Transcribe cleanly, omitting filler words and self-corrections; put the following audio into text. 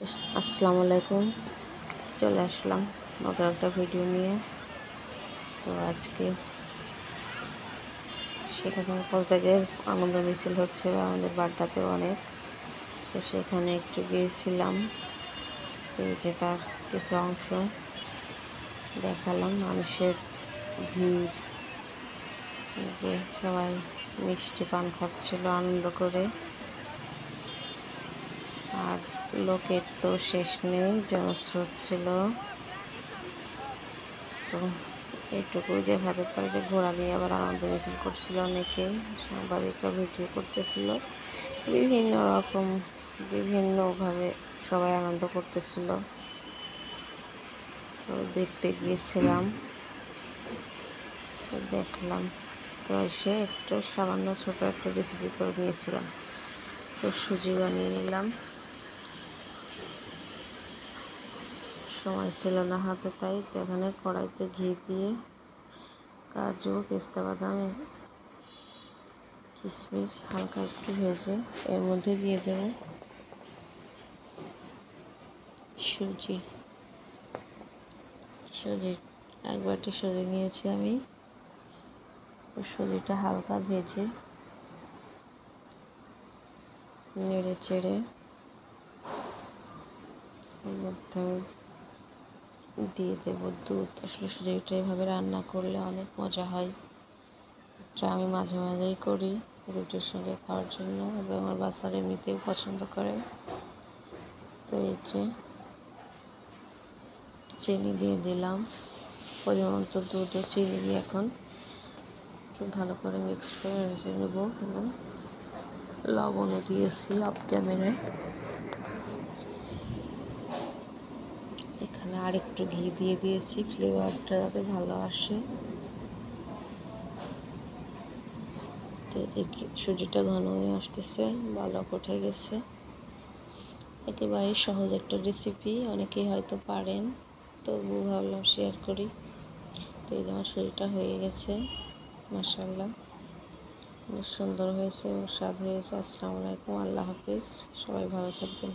আসসালামু আলাইকুম। চলে আসলাম নতুন একটা ভিডিও নিয়ে। তো আজকে শেখ হাসিনা পদত্যাগের আনন্দ মিছিল হচ্ছে আমাদের বাড্ডাতেও অনেক। তো সেখানে একটু গিয়েছিলাম। তো যে তার কিছু অংশ দেখালাম। মানুষের ভিড়, যে সবাই মিষ্টি পান খাচ্ছিল আনন্দ করে। আর লোকের তো শেষ নেই, জনস্রোত ছিল। তো এইটুকুই দেখাতে পারে যে ঘোড়া নিয়ে আবার আনন্দ মিছিল করছিল অনেকে, সাংবাদিকরা ভিডিও করতেছিল। বিভিন্ন রকম বিভিন্নভাবে সবাই আনন্দ করতেছিল। তো দেখতে গিয়েছিলাম, তো দেখলাম। তো এসে একটু সামান্য ছোটো একটা রেসিপি করে নিয়েছিলাম। তো সুজি বানিয়ে নিলাম। সময় ছিল না হাতে, তাই তো এখানে কড়াইতে ঘি দিয়ে কাজু, পেস্তা বাদাম, কিশমিশ হালকা একটু ভেজে এর মধ্যে দিয়ে দেব সুজি। এক বাটি সুজি নিয়েছি আমি। তো সুজিটা হালকা ভেজে নেড়ে চেড়ে এর মধ্যে দিয়ে দেব দুধ। আসলে সুজিটা এভাবে রান্না করলে অনেক মজা হয়। এটা আমি মাঝে মাঝেই করি রুটির সঙ্গে খাওয়ার জন্য, এবং আমার বাচ্চারা এমনিতেও পছন্দ করে। তো এই যে চিনি দিয়ে দিলাম, পরিমাণ মতো দুধ ও চিনি দিয়ে এখন একটু ভালো করে মিক্সড করে রেখে নেব। এবং লবণও দিয়েছি অফ ক্যামেরায়। এখানে আরেকটু ঘি দিয়ে দিয়েছি, ফ্লেভারটা যাতে ভালো আসে। তো যে সুজিটা ঘন হয়ে আসতেছে, বলক উঠে গেছে। একেবারে সহজ একটা রেসিপি, অনেকেই হয়তো পারেন, তবু ভাবলাম শেয়ার করি। তো এই আমার সুজিটা হয়ে গেছে, মাশাআল্লাহ অনেক সুন্দর হয়েছে এবং স্বাদ হয়েছে। আসসালামু আলাইকুম, আল্লাহ হাফিজ, সবাই ভালো থাকবেন।